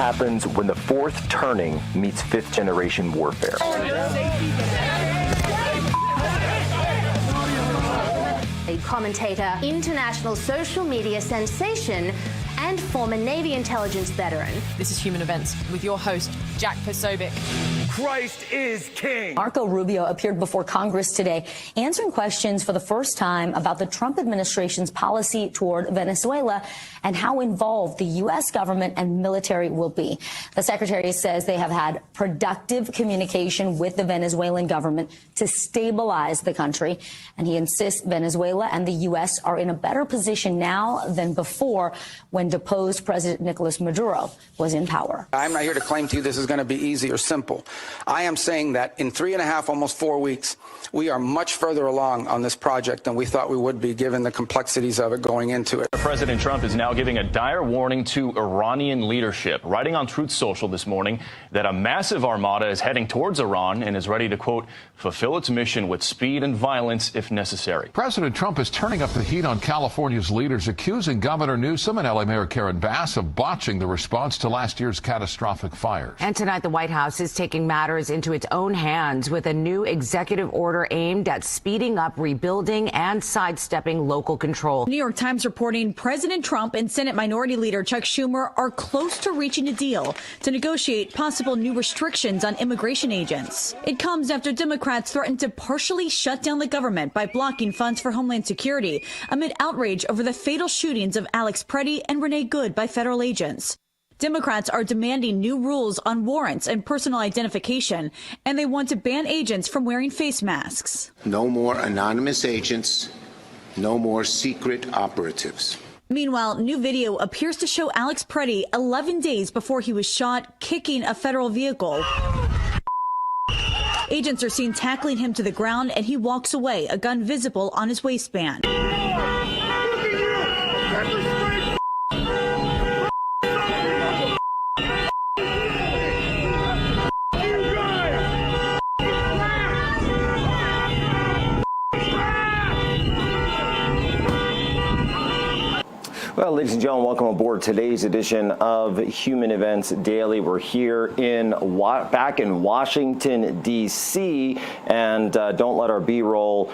happens when the fourth turning meets fifth-generation warfare. A commentator, international social media sensation, and former Navy intelligence veteran. This is Human Events with your host, Jack Posobiec. Christ is king. Marco Rubio appeared before Congress today, answering questions for the first time about the Trump administration's policy toward Venezuela and how involved the U.S. government and military will be. The secretary says they have had productive communication with the Venezuelan government to stabilize the country, and he insists Venezuela and the U.S. are in a better position now than before when deposed President Nicolas Maduro was in power. I'm not here to claim to you this is going to be easy or simple. I am saying that in 3.5, almost 4 weeks, we are much further along on this project than we thought we would be, given the complexities of it going into it. President Trump is now giving a dire warning to Iranian leadership, writing on Truth Social this morning that a massive armada is heading towards Iran and is ready to, quote, fulfill its mission with speed and violence if necessary. President Trump is turning up the heat on California's leaders, accusing Governor Newsom and LA Mayor Karen Bass of botching the response to last year's catastrophic fires. And tonight, the White House is taking matters into its own hands with a new executive order aimed at speeding up rebuilding and sidestepping local control. New York Times reporting President Trump and Senate Minority Leader Chuck Schumer are close to reaching a deal to negotiate possible new restrictions on immigration agents. It comes after Democrats threatened to partially shut down the government by blocking funds for Homeland Security amid outrage over the fatal shootings of Alex Preddy and Renee Good by federal agents. Democrats are demanding new rules on warrants and personal identification, and they want to ban agents from wearing face masks. No more anonymous agents, no more secret operatives. Meanwhile, new video appears to show Alex Preddy 11 days before he was shot kicking a federal vehicle. Agents are seen tackling him to the ground, and he walks away, a gun visible on his waistband. Well, ladies and gentlemen, welcome aboard today's edition of Human Events Daily. We're here back in Washington, D.C., and don't let our B-roll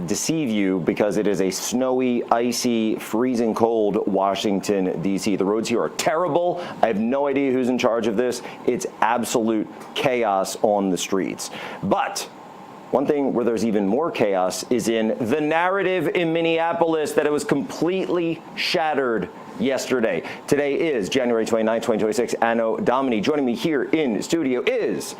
deceive you, because it is a snowy, icy, freezing cold Washington, D.C. The roads here are terrible. I have no idea who's in charge of this. It's absolute chaos on the streets. But one thing where there's even more chaos is in the narrative in Minneapolis that it was completely shattered yesterday. Today is January 29, 2026, Anno Domini. Joining me here in studio is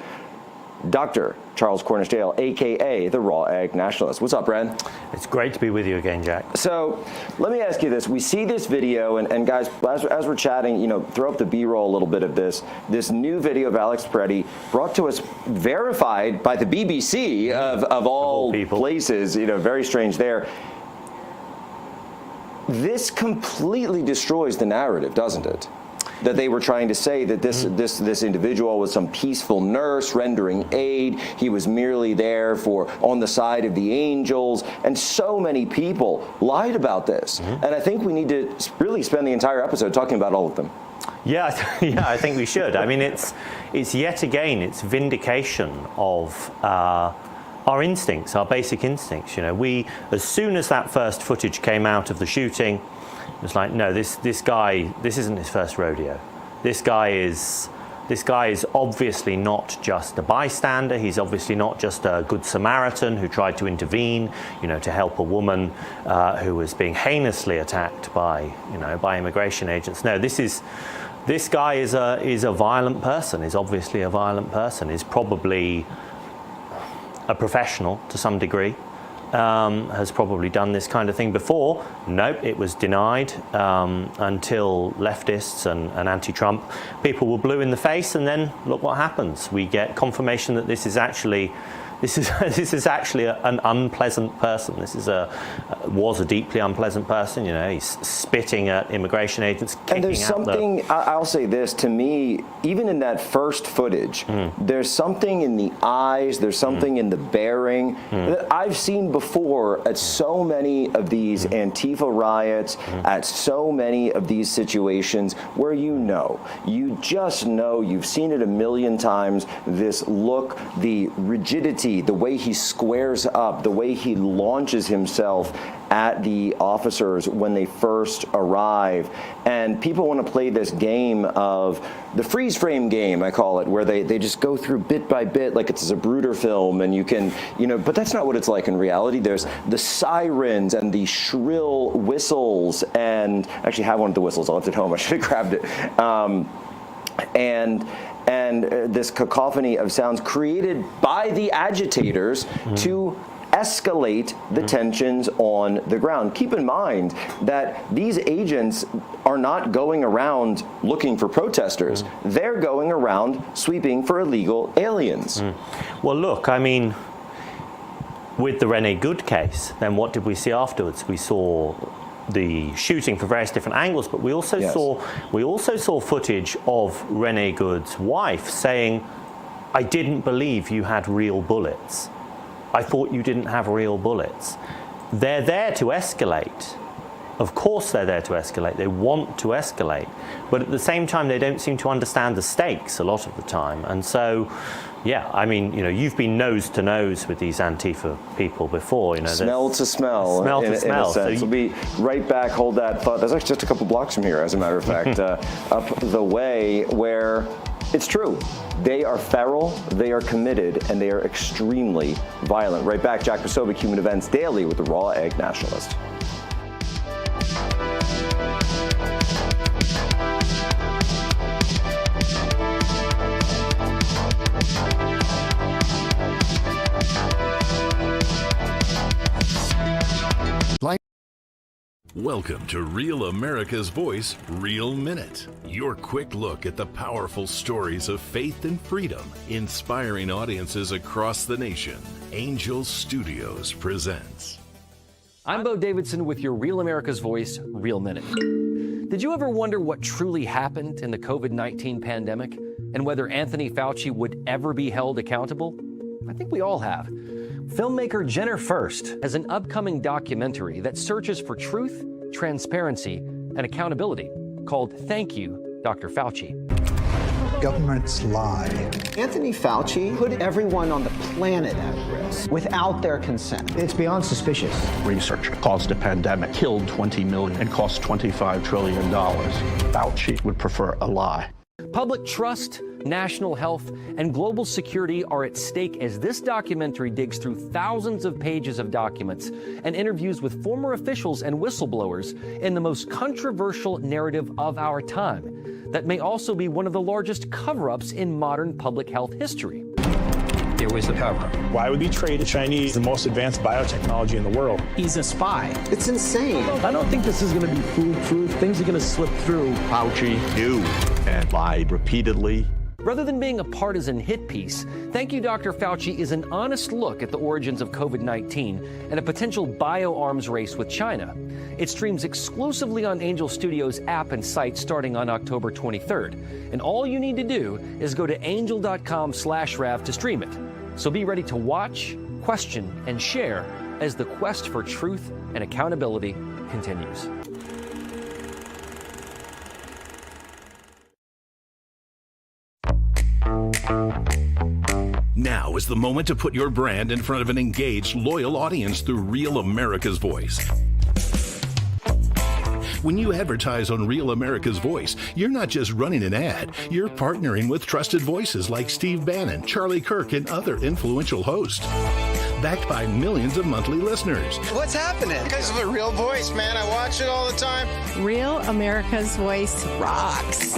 Dr. Charles Cornishdale, a.k.a. the Raw Egg Nationalist. What's up, Brad? It's great to be with you again, Jack. So let me ask you this. We see this video, and guys, as we're chatting, throw up the B-roll a little bit of this new video of Alex Preddy, brought to us, verified by the BBC of all places, very strange there. This completely destroys the narrative, doesn't it? That they were trying to say that this individual was some peaceful nurse rendering aid. He was merely there on the side of the angels, and so many people lied about this. And I think we need to really spend the entire episode talking about all of them. Yeah, I think we should. I mean, it's yet again, it's vindication of our instincts, our basic instincts. We, as soon as that first footage came out of the shooting, it was like, no, this guy, this isn't his first rodeo. This guy is obviously not just a bystander. He's obviously not just a good Samaritan who tried to intervene, to help a woman who was being heinously attacked by immigration agents. No, this guy is a violent person. Is obviously a violent person. Is probably a professional to some degree. Has probably done this kind of thing before. Nope, it was denied until leftists and anti-Trump people were blue in the face, and then look what happens. We get confirmation that this is actually this is actually an unpleasant person. This is was a deeply unpleasant person. You know, he's spitting at immigration agents, kicking and there's something, I'll say this, to me, even in that first footage, there's something in the eyes, there's something in the bearing that I've seen before at so many of these Antifa riots, at so many of these situations where you just know, you've seen it a million times, this look, the rigidity, the way he squares up, the way he launches himself at the officers when they first arrive. And people want to play this game of the freeze frame game, I call it, where they just go through bit by bit like it's a Zapruder film, and you can, but that's not what it's like in reality. There's the sirens and the shrill whistles, and I actually have one of the whistles. I left it home. I should have grabbed it. And this cacophony of sounds created by the agitators to escalate the tensions on the ground. Keep in mind that these agents are not going around looking for protesters. They're going around sweeping for illegal aliens. Well, look, I mean, with the Rene Good case, then what did we see afterwards? We saw the shooting from various different angles, but we also saw footage of Rene Good's wife saying, "I didn't believe you had real bullets. I thought you didn't have real bullets." They're there to escalate. Of course they're there to escalate. They want to escalate. But at the same time, they don't seem to understand the stakes a lot of the time. And so, yeah, I mean, you've been nose to nose with these Antifa people before. Smell to smell. Smell to smell. So we'll be right back. Hold that thought. That's actually just a couple blocks from here, as a matter of fact, up the way, where it's true. They are feral, they are committed, and they are extremely violent. Right back, Jack Posobiec, Human Events Daily with the Raw Egg Nationalist. Welcome to Real America's Voice, Real Minute. Your quick look at the powerful stories of faith and freedom, inspiring audiences across the nation. Angel Studios presents. I'm Bo Davidson with your Real America's Voice, Real Minute. Did you ever wonder what truly happened in the COVID-19 pandemic and whether Anthony Fauci would ever be held accountable? I think we all have. Filmmaker Jenner First has an upcoming documentary that searches for truth, transparency, and accountability called Thank You, Dr. Fauci. Governments lie. Anthony Fauci put everyone on the planet at risk without their consent. It's beyond suspicious. Research caused a pandemic, killed 20 million, and cost $25 trillion. Fauci would prefer a lie. Public trust, national health, and global security are at stake as this documentary digs through thousands of pages of documents and interviews with former officials and whistleblowers in the most controversial narrative of our time that may also be one of the largest cover-ups in modern public health history. It was the cover. Why would he trade the Chinese the most advanced biotechnology in the world? He's a spy. It's insane. I don't think this is going to be foolproof. Things are going to slip through. Fauci knew and lied repeatedly. Rather than being a partisan hit piece, Thank You, Dr. Fauci is an honest look at the origins of COVID-19 and a potential bioarms race with China. It streams exclusively on Angel Studios app and site starting on October 23rd. And all you need to do is go to angel.com/Rav to stream it. So be ready to watch, question, and share as the quest for truth and accountability continues. Now is the moment to put your brand in front of an engaged, loyal audience through Real America's Voice. When you advertise on Real America's Voice, you're not just running an ad, you're partnering with trusted voices like Steve Bannon, Charlie Kirk, and other influential hosts. Backed by millions of monthly listeners. What's happening? Because of a real voice, man. I watch it all the time. Real America's Voice rocks.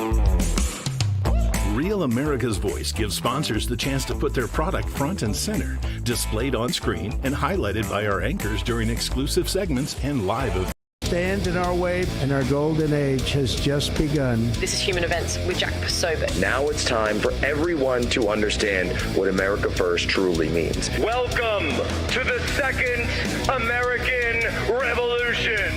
Real America's Voice gives sponsors the chance to put their product front and center, displayed on screen and highlighted by our anchors during exclusive segments and live events. stand in our way, and our golden age has just begun. This is Human Events with Jack Posobiec. Now it's time for everyone to understand what America First truly means. Welcome to the second American Revolution.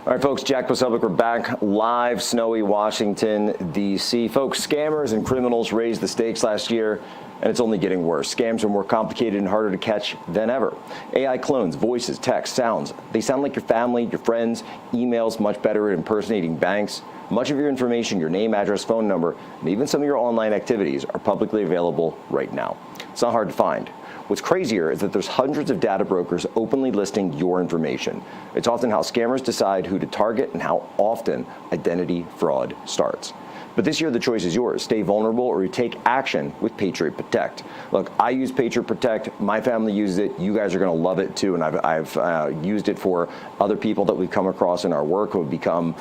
All right, folks, Jack Posobiec, we're back live, snowy Washington, D.C. Folks, scammers and criminals raised the stakes last year, and it's only getting worse. Scams are more complicated and harder to catch than ever. AI clones, voices, text, sounds, they sound like your family, your friends. Emails much better at impersonating banks. Much of your information, your name, address, phone number, and even some of your online activities are publicly available right now. It's not hard to find. What's crazier is that there's hundreds of data brokers openly listing your information. It's often how scammers decide who to target and how often identity fraud starts. But this year, the choice is yours. Stay vulnerable or you take action with Patriot Protect. Look, I use Patriot Protect. My family uses it. You guys are going to love it, too. And I've used it for other people that we've come across in our work who have become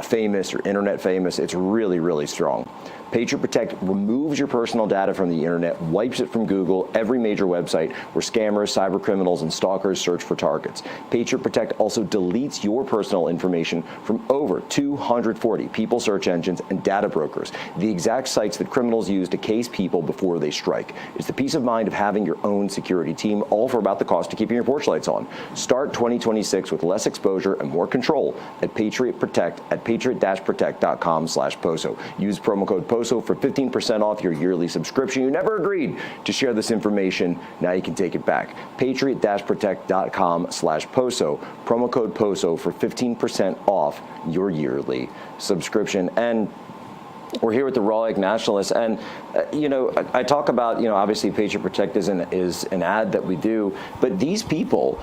famous or internet famous. It's really, really strong. Patriot Protect removes your personal data from the internet, wipes it from Google, every major website where scammers, cyber criminals, and stalkers search for targets. Patriot Protect also deletes your personal information from over 240 people search engines and data brokers, the exact sites that criminals use to case people before they strike. It's the peace of mind of having your own security team, all for about the cost of keeping your porch lights on. Start 2026 with less exposure and more control at Patriot Protect at patriot-protect.com/POSO. Use promo code POSO for 15% off your yearly subscription. You never agreed to share this information. Now you can take it back. Patriot-protect.com/POSO. Promo code POSO for 15% off your yearly subscription. And we're here with the Raw Egg Nationalists, and I talk about obviously Patriot Protect is an ad that we do, but these people,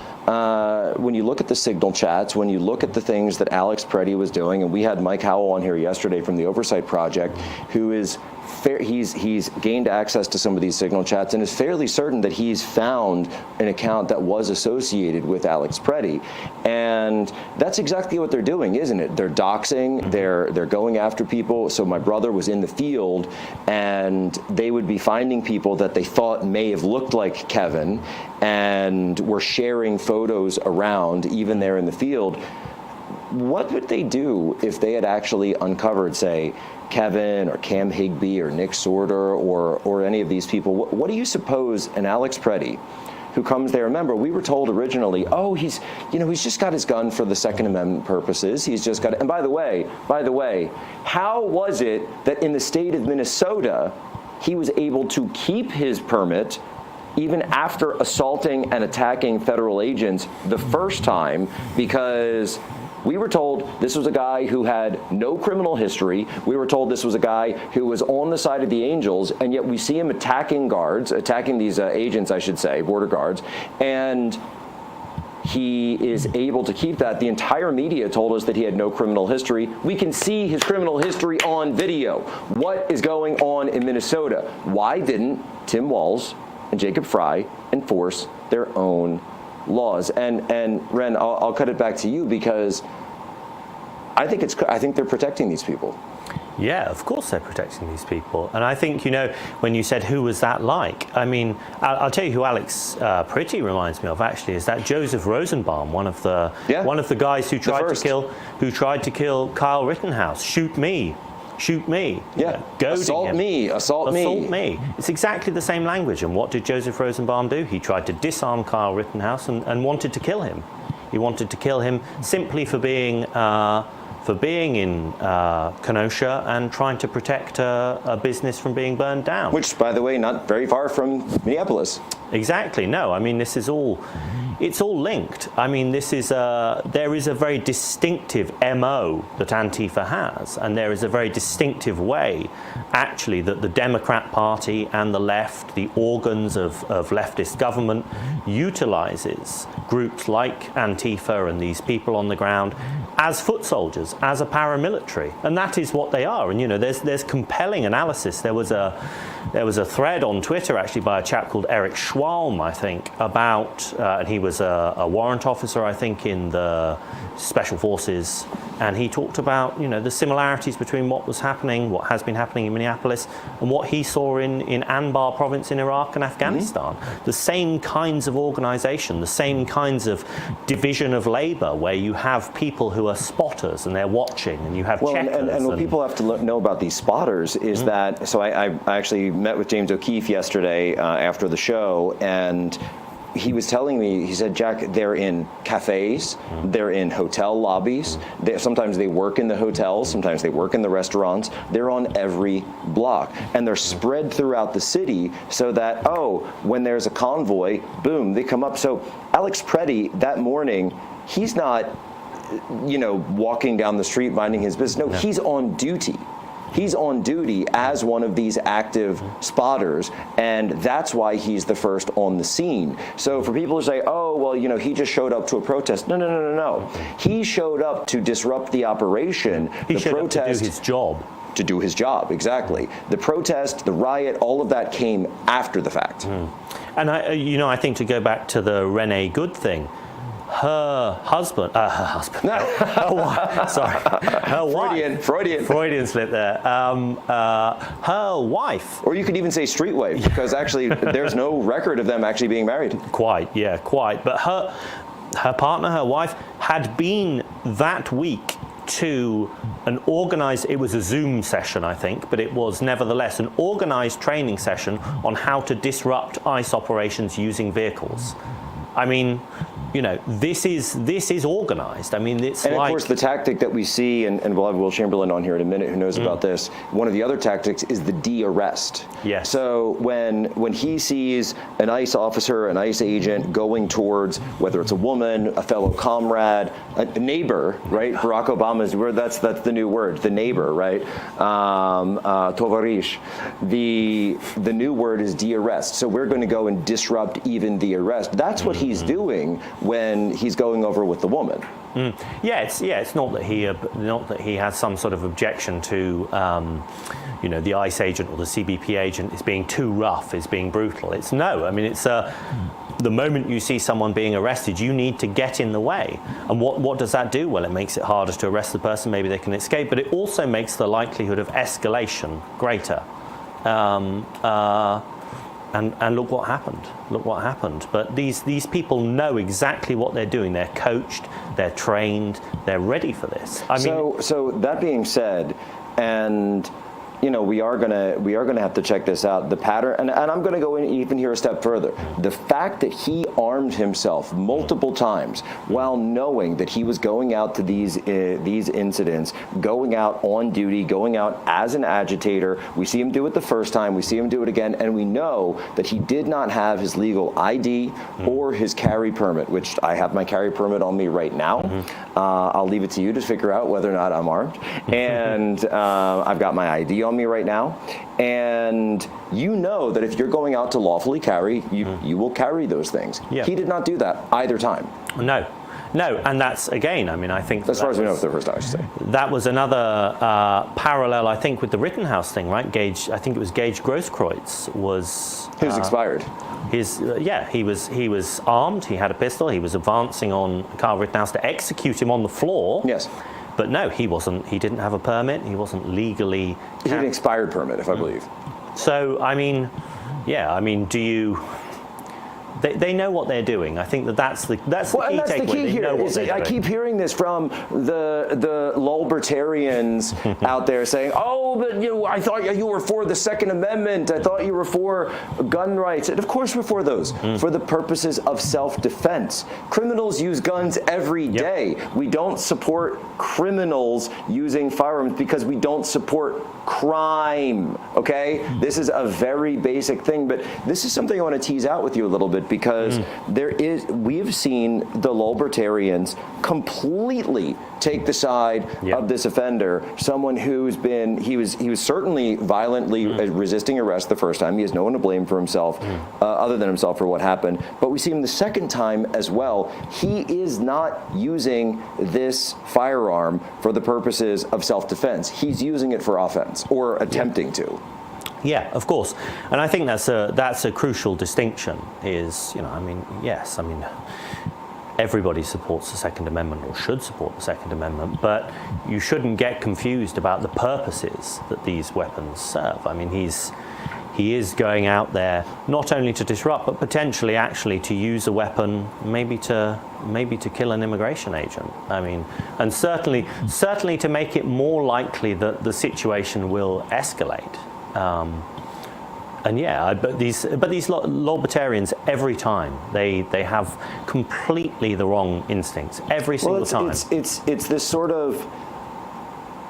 when you look at the Signal chats, when you look at the things that Alex Preddy was doing, and we had Mike Howell on here yesterday from the Oversight Project, who is he's gained access to some of these Signal chats and is fairly certain that he's found an account that was associated with Alex Preddy, and that's exactly what they're doing, isn't it? They're doxing, they're going after people. So my brother was in the field, and they would be finding people that they thought may have looked like Kevin, and were sharing photos around even there in the field. What would they do if they had actually uncovered, say, Kevin or Cam Higbee or Nick Sorter or any of these people? What do you suppose an Alex Preddy who comes there? Remember, we were told originally, oh, he's just got his gun for the Second Amendment purposes. He's just got it. And by the way, how was it that in the state of Minnesota, he was able to keep his permit even after assaulting and attacking federal agents the first time? Because we were told this was a guy who had no criminal history. We were told this was a guy who was on the side of the Angels, and yet we see him attacking these agents, I should say, border guards, and he is able to keep that. The entire media told us that he had no criminal history. We can see his criminal history on video. What is going on in Minnesota? Why didn't Tim Walz and Jacob Frey enforce their own laws? And Ren, I'll cut it back to you, because I think they're protecting these people. Yeah, of course they're protecting these people. And I think, when you said who was that like, I mean, I'll tell you who Alex Preddy reminds me of, actually, is that Joseph Rosenbaum, one of the guys who tried to kill Kyle Rittenhouse. Shoot me. Yeah. Assault me. It's exactly the same language. And what did Joseph Rosenbaum do? He tried to disarm Kyle Rittenhouse and wanted to kill him. He wanted to kill him simply for being in Kenosha and trying to protect a business from being burned down. Which, by the way, not very far from Minneapolis. Exactly. No, I mean, it's all linked. I mean, there is a very distinctive MO that Antifa has, and there is a very distinctive way, actually, that the Democrat Party and the left, the organs of leftist government, utilizes groups like Antifa and these people on the ground as foot soldiers, as a paramilitary, and that is what they are. And there's compelling analysis. There was a thread on Twitter, actually, by a chap called Eric Schwalm, I think, about, and he was a warrant officer, I think, in the Special Forces and he talked about, the similarities between what has been happening in Minneapolis, and what he saw in Anbar province in Iraq and Afghanistan. The same kinds of organization, the same kinds of division of labor, where you have people who are spotters and they're watching, and you have checkers. And what people have to know about these spotters is that, so I actually met with James O'Keefe yesterday after the show, and he was telling me, he said, Jack, they're in cafes, they're in hotel lobbies, sometimes they work in the hotels, sometimes they work in the restaurants, they're on every block, and they're spread throughout the city so that, when there's a convoy, boom, they come up. So Alex Preddy, that morning, he's not, walking down the street minding his business. No, he's on duty. He's on duty as one of these active spotters, and that's why he's the first on the scene. So for people to say, he just showed up to a protest. No. He showed up to disrupt the operation. He showed up to do his job. To do his job, exactly. The protest, the riot, all of that came after the fact. And I think to go back to the Renee Good thing, her wife. Freudian slip there. Her wife. Or you could even say street wife, because actually there's no record of them actually being married. Quite. But her partner, her wife, had been that week to an organized, it was a Zoom session, I think, but it was nevertheless an organized training session on how to disrupt ICE operations using vehicles. I mean, this is organized. I mean, it's of course, the tactic that we see, and we'll have Will Chamberlain on here in a minute who knows about this. One of the other tactics is the de-arrest. Yes. So when he sees an ICE officer, an ICE agent going towards, whether it's a woman, a fellow comrade, a neighbor, right? Barack Obama's word, that's the new word, the neighbor, right? Tovarish. The new word is de-arrest. So we're going to go and disrupt even the arrest. That's what he's doing when he's going over with the woman. It's not that he has some sort of objection to the ICE agent or the CBP agent is being too rough, is being brutal. It's the moment you see someone being arrested, you need to get in the way. And what does that do? Well, it makes it harder to arrest the person. Maybe they can escape, but it also makes the likelihood of escalation greater. And look what happened. But these people know exactly what they're doing. They're coached, they're trained, they're ready for this. So that being said, and we are gonna have to check this out. The pattern, and I'm gonna go in even here a step further. The fact that he armed himself multiple times while knowing that he was going out to these incidents, going out on duty, going out as an agitator. We see him do it the first time. We see him do it again, and we know that he did not have his legal ID or his carry permit, which I have my carry permit on me right now. I'll leave it to you to figure out whether or not I'm armed, and I've got my ID on me right now, and that if you're going out to lawfully carry, you will carry those things. Yeah. He did not do that either time. No, and that's, again, I think as far as we know, for the first time, I should say. That was another parallel, I think, with the Rittenhouse thing, right? I think it was Gage Grosskreutz was... He was expired. He was armed, he had a pistol, he was advancing on Kyle Rittenhouse to execute him on the floor. Yes. But no, he wasn't. He didn't have a permit. He wasn't legally. He had an expired permit, if I believe. So do you? They know what they're doing. I think that's the key takeaway. That's the key here. I keep hearing this from the lulbertarians out there saying, but I thought you were for the Second Amendment. I thought you were for gun rights. And of course we're for those, for the purposes of self-defense. Criminals use guns every day. We don't support criminals using firearms because we don't support crime, okay? This is a very basic thing, but this is something I want to tease out with you a little bit, because we've seen the lulbertarians completely take the side of this offender, someone who's been, he was certainly violently resisting arrest the first time. He has no one to blame for himself, other than himself, for what happened. But we see him the second time as well. He is not using this firearm for the purposes of self-defense. He's using it for offense, or attempting to. Yeah, of course, and I think that's a crucial distinction. everybody supports the Second Amendment or should support the Second Amendment, but you shouldn't get confused about the purposes that these weapons serve. I mean, he is going out there not only to disrupt, but potentially actually to use a weapon, maybe to kill an immigration agent. I mean, and certainly to make it more likely that the situation will escalate. And yeah, but these libertarians, every time they have completely the wrong instincts every single time. It's this sort of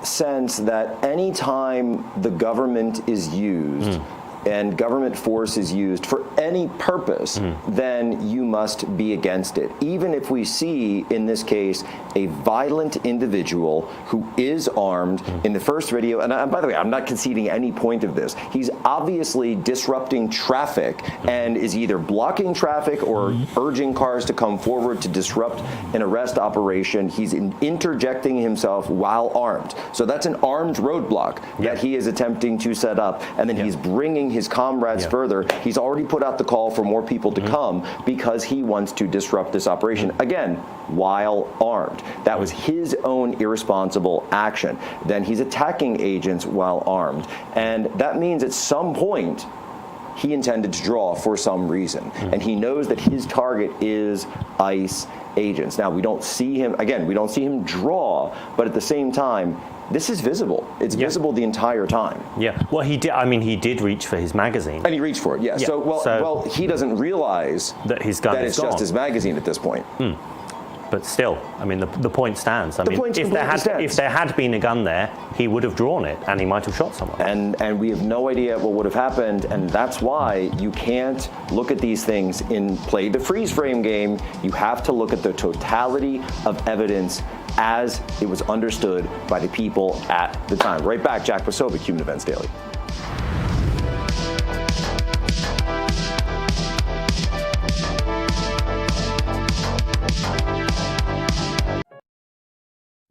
sense that any time the government is used and government force is used for any purpose, then you must be against it. Even if we see, in this case, a violent individual who is armed in the first video, and by the way, I'm not conceding any point of this. He's obviously disrupting traffic and is either blocking traffic or urging cars to come forward to disrupt an arrest operation. He's interjecting himself while armed. So that's an armed roadblock that he is attempting to set up, and then he's bringing his comrades further. He's already put out the call for more people to come because he wants to disrupt this operation, again, while armed. That was his own irresponsible action. Then he's attacking agents while armed. And that means at some point, he intended to draw for some reason. And he knows that his target is ICE agents. Now, we don't see him draw, but at the same time, this is visible. It's visible the entire time. Yeah. Well, he did. I mean, he did reach for his magazine. And he reached for it. Yeah. So he doesn't realize that his gun is gone. Just his magazine at this point. But still, I mean, the point stands. I mean, if there had been a gun there, he would have drawn it, and he might have shot someone. And we have no idea what would have happened, and that's why you can't look at these things play the freeze frame game. You have to look at the totality of evidence as it was understood by the people at the time. Right back, Jack Posobiec, Human Events Daily.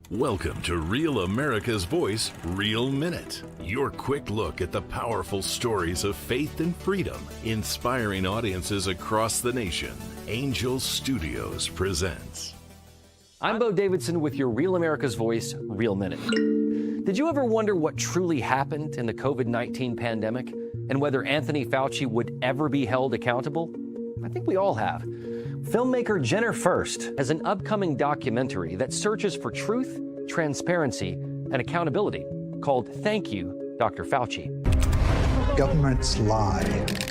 Welcome to Real America's Voice, Real Minute. Your quick look at the powerful stories of faith and freedom, inspiring audiences across the nation. Angel Studios presents. I'm Bo Davidson with your Real America's Voice, Real Minute. Did you ever wonder what truly happened in the COVID-19 pandemic and whether Anthony Fauci would ever be held accountable? I think we all have. Filmmaker Jenner First has an upcoming documentary that searches for truth, transparency, and accountability called Thank You, Dr. Fauci. Governments lie.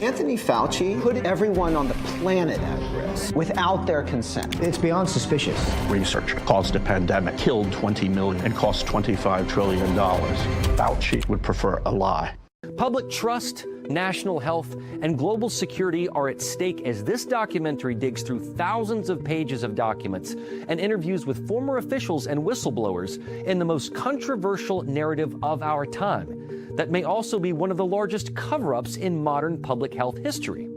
Anthony Fauci put everyone on the planet at risk without their consent. It's beyond suspicious. Research caused a pandemic, killed 20 million, and cost $25 trillion. Fauci would prefer a lie. Public trust, national health, and global security are at stake as this documentary digs through thousands of pages of documents and interviews with former officials and whistleblowers in the most controversial narrative of our time that may also be one of the largest cover-ups in modern public health history.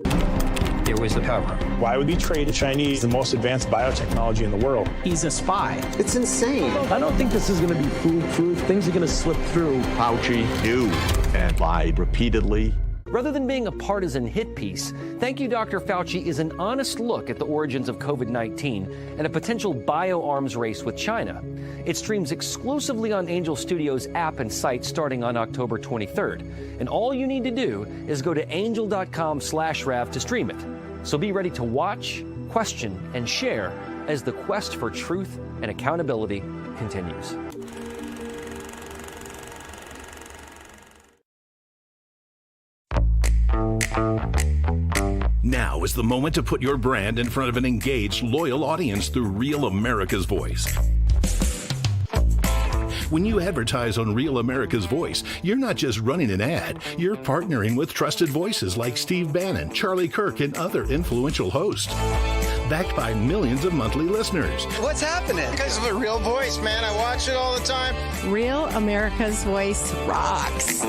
It was a cover. Why would he trade the Chinese the most advanced biotechnology in the world? He's a spy. It's insane. I don't think this is going to be foolproof. Things are going to slip through. Fauci knew and lied repeatedly. Rather than being a partisan hit piece, Thank You, Dr. Fauci is an honest look at the origins of COVID-19 and a potential bioarms race with China. It streams exclusively on Angel Studios app and site starting on October 23rd. And all you need to do is go to angel.com/Rav to stream it. So be ready to watch, question, and share as the quest for truth and accountability continues. Now is the moment to put your brand in front of an engaged, loyal audience through Real America's Voice. When you advertise on Real America's Voice, you're not just running an ad, you're partnering with trusted voices like Steve Bannon, Charlie Kirk, and other influential hosts. Backed by millions of monthly listeners. What's happening? Because of a real voice, man. I watch it all the time. Real America's Voice rocks.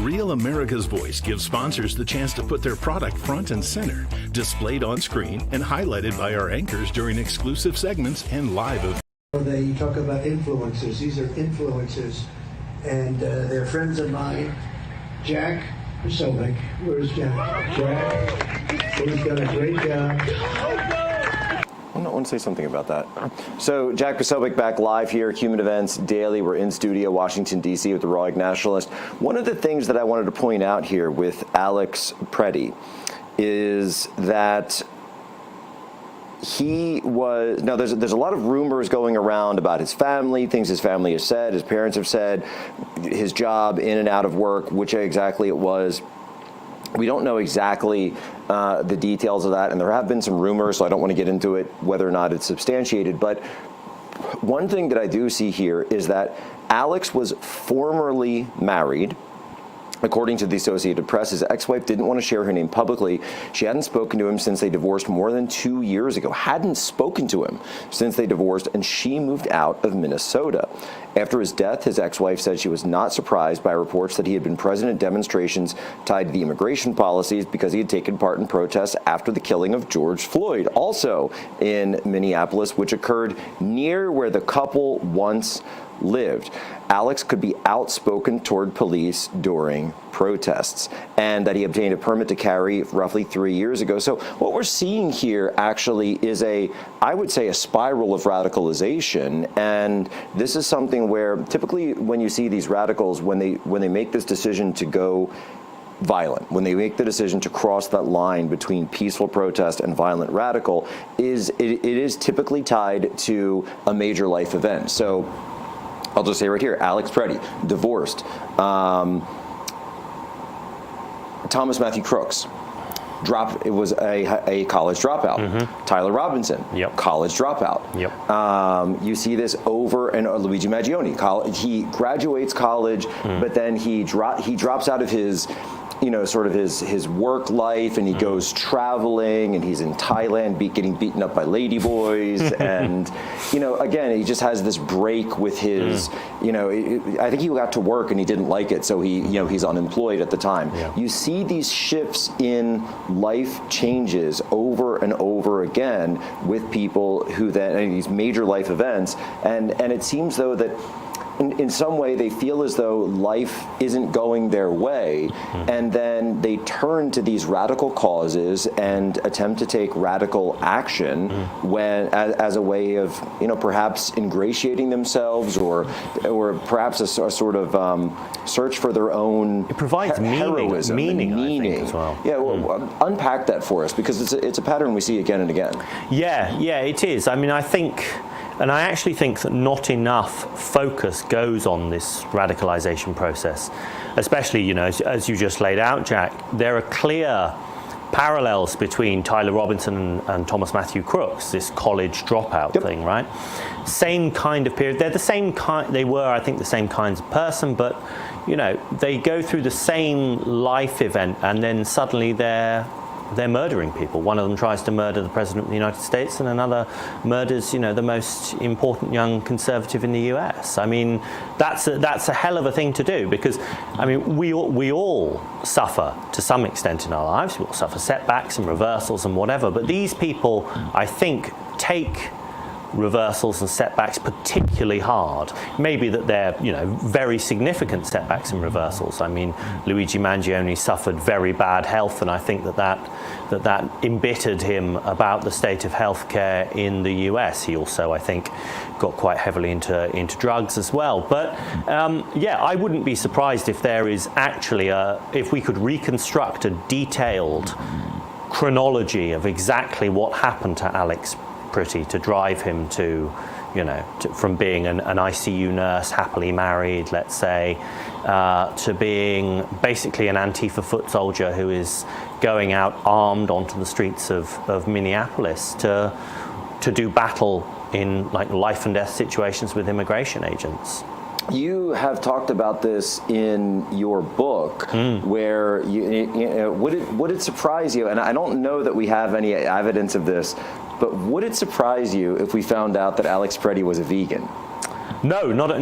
Real America's Voice gives sponsors the chance to put their product front and center, displayed on screen and highlighted by our anchors during exclusive segments and live events. You talk about influencers. These are influencers, and they're friends of mine. Jack Posobiec. Where's Jack? Jack, he's done a great job. want to say something about that. So Jack Posobiec back live here, Human Events Daily. We're in studio, Washington, D.C. with the Raw Egg Nationalist. One of the things that I wanted to point out here with Alex Preddy is that he was, now there's a lot of rumors going around about his family, things his family has said, his parents have said, his job in and out of work, which exactly it was. We don't know exactly the details of that, and there have been some rumors, so I don't want to get into it, whether or not it's substantiated. But one thing that I do see here is that Alex was formerly married. According to the Associated Press, his ex-wife didn't want to share her name publicly. She hadn't spoken to him since they divorced more than 2 years ago, hadn't spoken to him since they divorced, and she moved out of Minnesota. After his death, his ex-wife said she was not surprised by reports that he had been present at demonstrations tied to the immigration policies because he had taken part in protests after the killing of George Floyd, also in Minneapolis, which occurred near where the couple once lived. Alex could be outspoken toward police during protests, and that he obtained a permit to carry roughly 3 years ago. So what we're seeing here actually is I would say a spiral of radicalization, and this is something where typically when you see these radicals, when they make this decision to go violent, when they make the decision to cross that line between peaceful protest and violent radical, it is typically tied to a major life event. So I'll just say right here, Alex Preddy, divorced. Thomas Matthew Crooks, it was a college dropout. Mm-hmm. Tyler Robinson, college dropout. Yep. You see this over, and Luigi Maggioni, he graduates college, but then he drops out of his, sort of his work life, and he goes traveling, and he's in Thailand getting beaten up by ladyboys, and again, he just has this break with his, I think he got to work and he didn't like it, so he's unemployed at the time. Yeah. You see these shifts in life changes over and over again with people who then, these major life events, and it seems though that in some way they feel as though life isn't going their way, and then they turn to these radical causes and attempt to take radical action as a way of perhaps ingratiating themselves or perhaps a sort of search for their own heroism, meaning I think, as well. Yeah, well, unpack that for us, because it's a pattern we see again and again. Yeah, it is. I mean, and I actually think that not enough focus goes on this radicalization process, especially, as you just laid out, Jack. There are clear parallels between Tyler Robinson and Thomas Matthew Crooks, this college dropout thing, right? Same kind of period. They're the same kind. They were, I think, the same kinds of person, but they go through the same life event, and then suddenly they're murdering people. One of them tries to murder the President of the United States, and another murders, the most important young conservative in the US. I mean, that's a hell of a thing to do, because, I mean, we all suffer to some extent in our lives. We all suffer setbacks and reversals and whatever, but these people, I think, take reversals and setbacks particularly hard. Maybe that they're, very significant setbacks and reversals. I mean, Luigi Mangione suffered very bad health, and I think that embittered him about the state of healthcare in the US. He also, I think, got quite heavily into drugs as well. But I wouldn't be surprised if there is actually if we could reconstruct a detailed chronology of exactly what happened to Alex Preddy to drive him to, from being an ICU nurse, happily married, let's say, to being basically an Antifa foot soldier who is going out armed onto the streets of Minneapolis to do battle in life and death situations with immigration agents. You have talked about this in your book, where would it surprise you? And I don't know that we have any evidence of this, but would it surprise you if we found out that Alex Preddy was a vegan? No, not at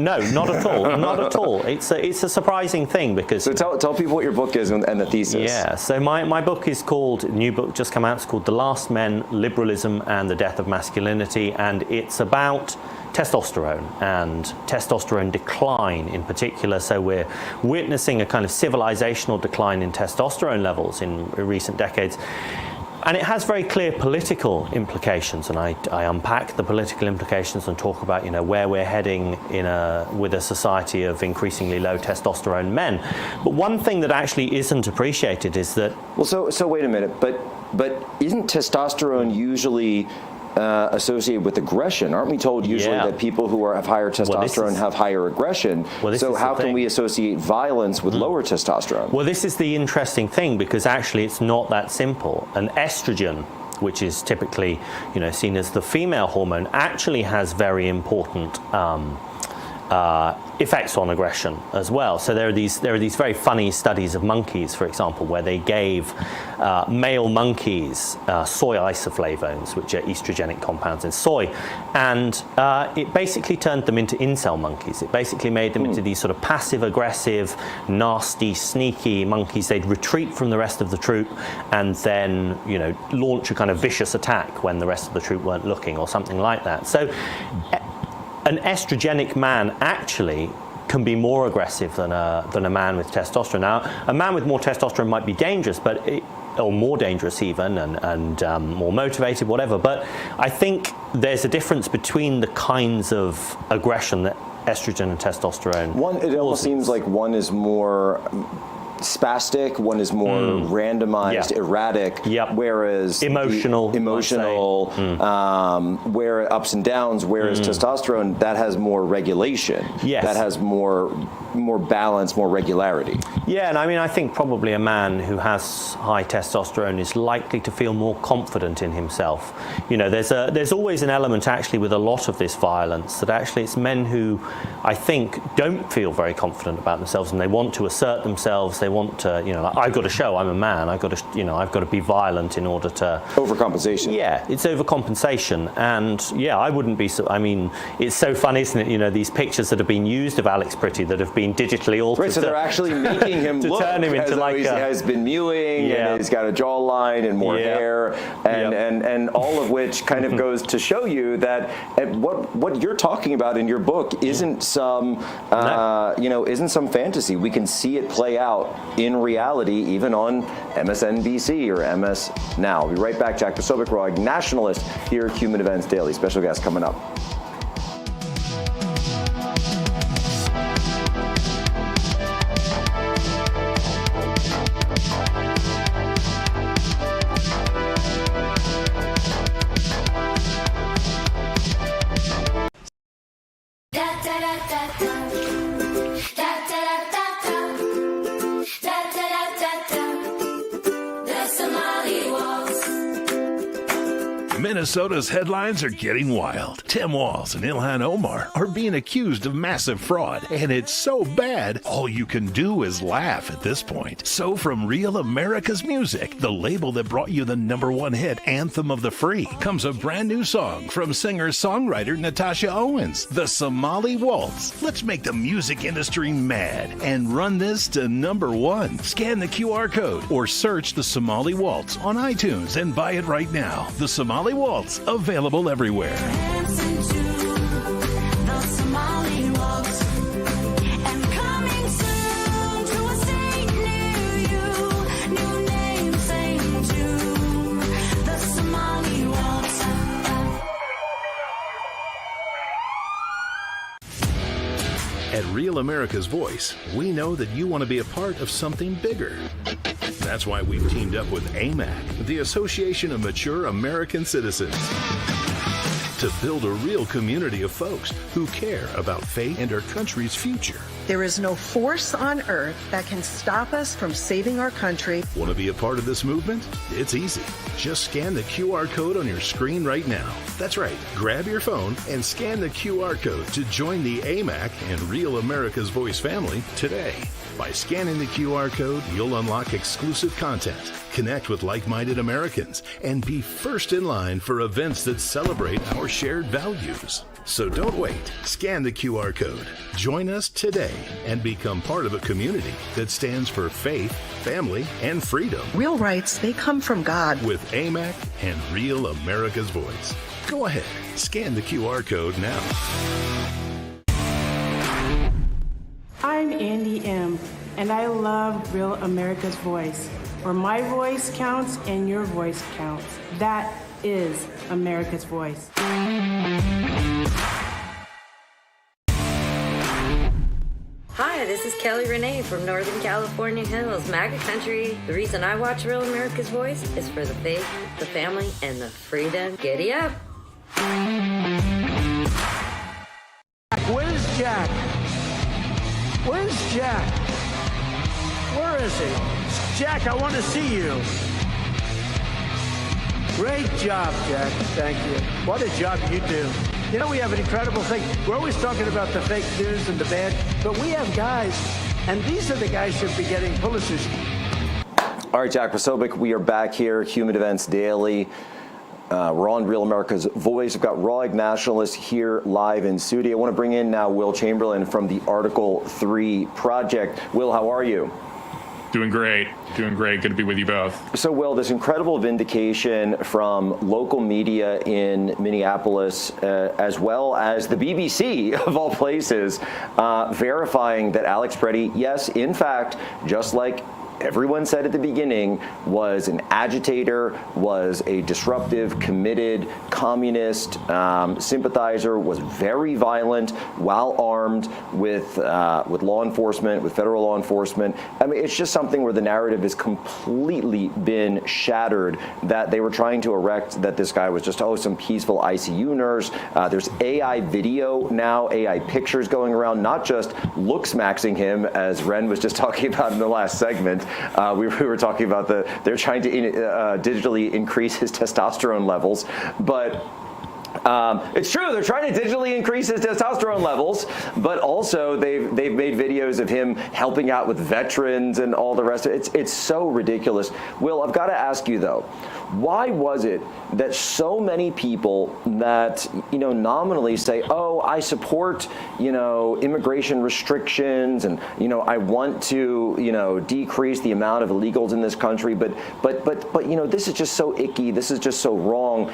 all. Not at all. It's a surprising thing, because. So tell people what your book is and the thesis. Yeah. So my book is called, new book just come out. It's called The Last Men: Liberalism and the Death of Masculinity, and it's about testosterone and testosterone decline in particular. So we're witnessing a kind of civilizational decline in testosterone levels in recent decades. And it has very clear political implications, and I unpack the political implications and talk about, where we're heading with a society of increasingly low testosterone men. But one thing that actually isn't appreciated is that... Well, so wait a minute, but isn't testosterone usually associated with aggression? Aren't we told usually that people who have higher testosterone have higher aggression? So how can we associate violence with lower testosterone? Well, this is the interesting thing, because actually it's not that simple. An estrogen, which is typically seen as the female hormone, actually has very important effects on aggression as well. So there are these very funny studies of monkeys, for example, where they gave male monkeys soy isoflavones, which are estrogenic compounds in soy, and it basically turned them into incel monkeys. It basically made them into these sort of passive-aggressive, nasty, sneaky monkeys. They'd retreat from the rest of the troop and then, launch a kind of vicious attack when the rest of the troop weren't looking, or something like that. So an estrogenic man actually can be more aggressive than a man with testosterone. Now, a man with more testosterone might be dangerous, or more dangerous even, and more motivated, whatever. But I think there's a difference between the kinds of aggression that estrogen and testosterone It almost seems like one is more spastic, one is more randomized, erratic, whereas emotional, where ups and downs, whereas testosterone, that has more regulation. Yes. That has more balance, more regularity. Yeah, and I mean, I think probably a man who has high testosterone is likely to feel more confident in himself. There's always an element actually with a lot of this violence that actually it's men who I think don't feel very confident about themselves, and they want to assert themselves. They want to, I've got to show I'm a man. I've got to be violent in order to... Overcompensation. Yeah, it's overcompensation. And yeah, I wouldn't be so... I mean, it's so fun, isn't it? These pictures that have been used of Alex Pretty that have been digitally altered. Right, so they're actually making him to look turn him into like he has been mewing, and he's got a jawline and more hair, and all of which kind of goes to show you that what you're talking about in your book isn't some isn't some fantasy. We can see it play out in reality, even on MSNBC or MS Now. We'll be right back. Jack Posobiec, nationalist here at Human Events Daily. Special guest coming up. Minnesota's headlines are getting wild. Tim Walz and Ilhan Omar are being accused of massive fraud, and it's so bad, all you can do is laugh at this point. So from Real America's Music, the label that brought you the #1 hit, Anthem of the Free, comes a brand new song from singer-songwriter Natasha Owens, The Somali Waltz. Let's make the music industry mad and run this to #1. Scan the QR code or search The Somali Waltz on iTunes and buy it right now. The Somali Waltz, available everywhere. At Real America's Voice, we know that you want to be a part of something bigger. That's why we've teamed up with AMAC, the Association of Mature American Citizens, to build a real community of folks who care about faith and our country's future. There is no force on earth that can stop us from saving our country. Want to be a part of this movement? It's easy. Just scan the QR code on your screen right now. That's right. Grab your phone and scan the QR code to join the AMAC and Real America's Voice family today. By scanning the QR code, you'll unlock exclusive content, connect with like-minded Americans, and be first in line for events that celebrate our shared values. So don't wait. Scan the QR code. Join us today and become part of a community that stands for faith, family, and freedom. Real rights, they come from God. With AMAC and Real America's Voice. Go ahead. Scan the QR code now. I'm Andy M., and I love Real America's Voice. where my voice counts and your voice counts. That is America's voice. Hi, this is Kelly Renee from Northern California Hills, MAGA country. The reason I watch Real America's Voice is for the faith, the family, and the freedom. Giddy up. Where's Jack? Where's Jack? Where is he? Jack, I want to see you. Great job, Jack. Thank you. What a job you do. You know, we have an incredible thing. We're always talking about the fake news and the bad, but we have guys, and these are the guys who should be getting Pulitzers. All right, Jack Posobiec, we are back here, Human Events Daily. We're on Real America's Voice. We've got Raw Egg Nationalists here live in studio. I want to bring in now Will Chamberlain from the Article 3 Project. Will, how are you? Doing great. Doing great. Good to be with you both. So, Will, this incredible vindication from local media in Minneapolis, as well as the BBC, of all places, verifying that Alex Preddy, yes, in fact, just like everyone said at the beginning, was an agitator, was a disruptive, committed communist sympathizer, was very violent while armed with law enforcement, with federal law enforcement. I mean, it's just something where the narrative has completely been shattered, that they were trying to erect that this guy was just, some peaceful ICU nurse. There's AI video now, AI pictures going around, not just looks maxing him, as Ren was just talking about in the last segment. We were talking about they're trying to digitally increase his testosterone levels, but it's true, they're trying to digitally increase his testosterone levels, but also they've made videos of him helping out with veterans and all the rest of it. It's so ridiculous. Will, I've got to ask you though, why was it that so many people that, nominally say, I support, immigration restrictions and, I want to, decrease the amount of illegals in this country, but, this is just so icky, this is just so wrong,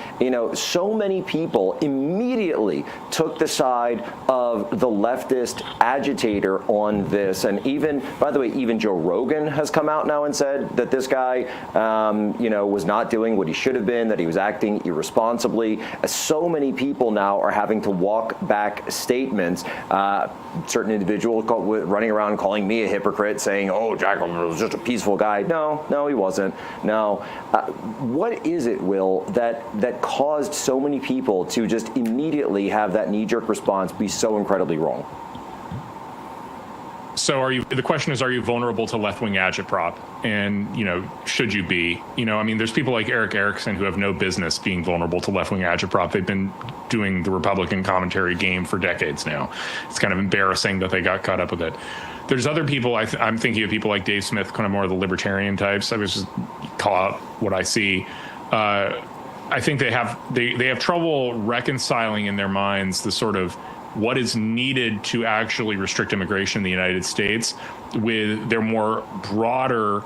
so many people immediately took the side of the leftist agitator on this. And even, by the way, even Joe Rogan has come out now and said that this guy, was not doing what he should have been, that he was acting irresponsibly. So many people now are having to walk back statements. Certain individuals running around calling me a hypocrite, saying, Jack was just a peaceful guy. No, he wasn't. No. What is it, Will, that caused so many people to just immediately have that knee-jerk response be so incredibly wrong? So the question is, are you vulnerable to left-wing agitprop? And, should you be? There's people like Eric Erickson who have no business being vulnerable to left-wing agitprop. They've been doing the Republican commentary game for decades now. It's kind of embarrassing that they got caught up with it. There's other people, I'm thinking of people like Dave Smith, kind of more of the libertarian types. I was just call out what I see. I think they have trouble reconciling in their minds the sort of what is needed to actually restrict immigration in the United States with their more broader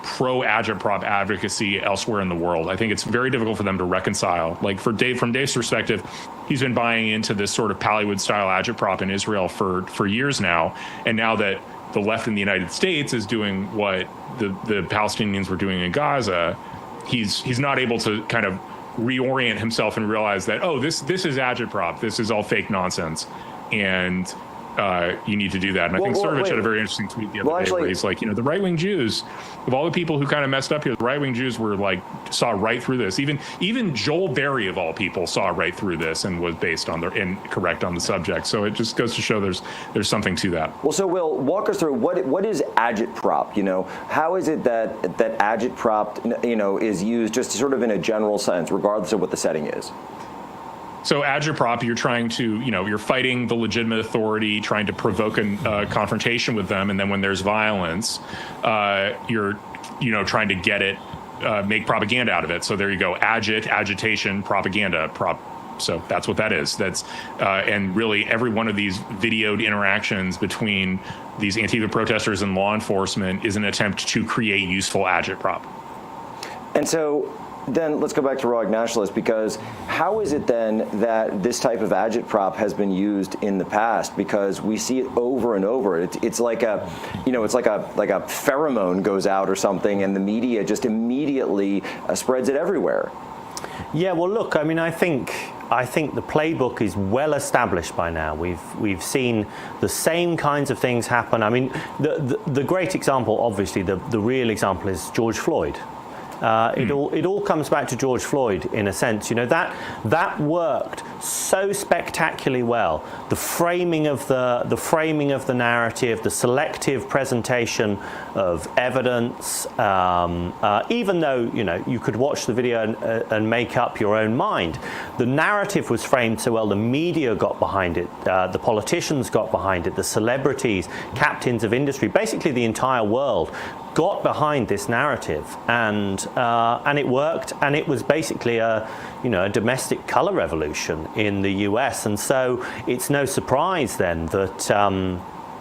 pro-agitprop advocacy elsewhere in the world. I think it's very difficult for them to reconcile. Like from Dave's perspective, he's been buying into this sort of Pallywood-style agitprop in Israel for years now, and now that the left in the United States is doing what the Palestinians were doing in Gaza, he's not able to kind of reorient himself and realize that, this is agitprop, this is all fake nonsense, and you need to do that. And I think Cernovich had a very interesting tweet the other day where he's like, the right-wing Jews, of all the people who kind of messed up here, the right-wing Jews were saw right through this. Even Joel Berry, of all people, saw right through this and was correct on the subject. So it just goes to show there's something to that. Well, so Will, walk us through what is agitprop? How is it that agitprop, is used just sort of in a general sense, regardless of what the setting is? So agitprop, you're trying to, you're fighting the legitimate authority, trying to provoke a confrontation with them, and then when there's violence, you're, trying to get it, make propaganda out of it. So there you go, agitation, propaganda, So that's what that is. That's and really every one of these videoed interactions between these Antifa protesters and law enforcement is an attempt to create useful agitprop. And so then let's go back to ROG Nationalist, because how is it then that this type of agitprop has been used in the past? Because we see it over and over. It's like a, it's like a pheromone goes out or something, and the media just immediately spreads it everywhere. Yeah, well, look, I mean, I think the playbook is well established by now. We've seen the same kinds of things happen. I mean, the great example, obviously, the real example is George Floyd. It all comes back to George Floyd in a sense. That worked so spectacularly well. The framing of the narrative, the selective presentation of evidence. Even though you could watch the video and make up your own mind, the narrative was framed so well. The media got behind it. The politicians got behind it. The celebrities, captains of industry, basically the entire world got behind this narrative, and it worked, and it was basically a domestic color revolution in the US, and so it's no surprise then that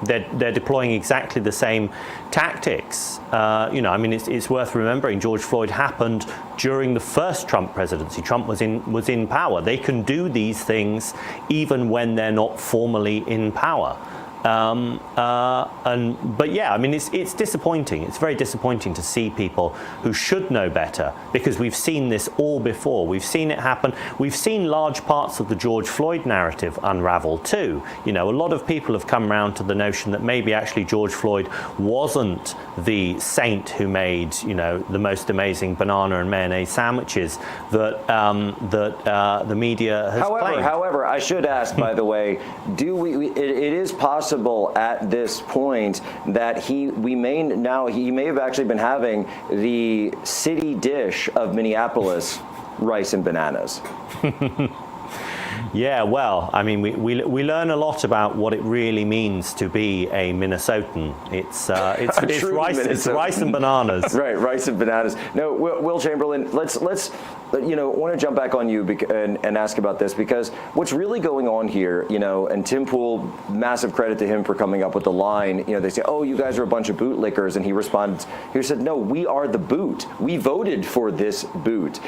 they're deploying exactly the same tactics. I mean, it's worth remembering George Floyd happened during the first Trump presidency. Trump was in power. They can do these things even when they're not formally in power. But yeah, I mean, it's disappointing. It's very disappointing to see people who should know better, because we've seen this all before. We've seen it happen. We've seen large parts of the George Floyd narrative unravel too. A lot of people have come around to the notion that maybe actually George Floyd wasn't the saint who made, the most amazing banana and mayonnaise sandwiches that the media has claimed. However, I should ask, by the way, it is possible at this point that he may have actually been having the city dish of Minneapolis, rice and bananas. Yeah, well, I mean, we learn a lot about what it really means to be a Minnesotan. It's rice and bananas. Right, rice and bananas. No, Will Chamberlain, let's want to jump back on you and ask about this, because what's really going on here, and Tim Pool, massive credit to him for coming up with the line. They say, "Oh, you guys are a bunch of bootlickers," and he said, "No, we are the boot. We voted for this boot."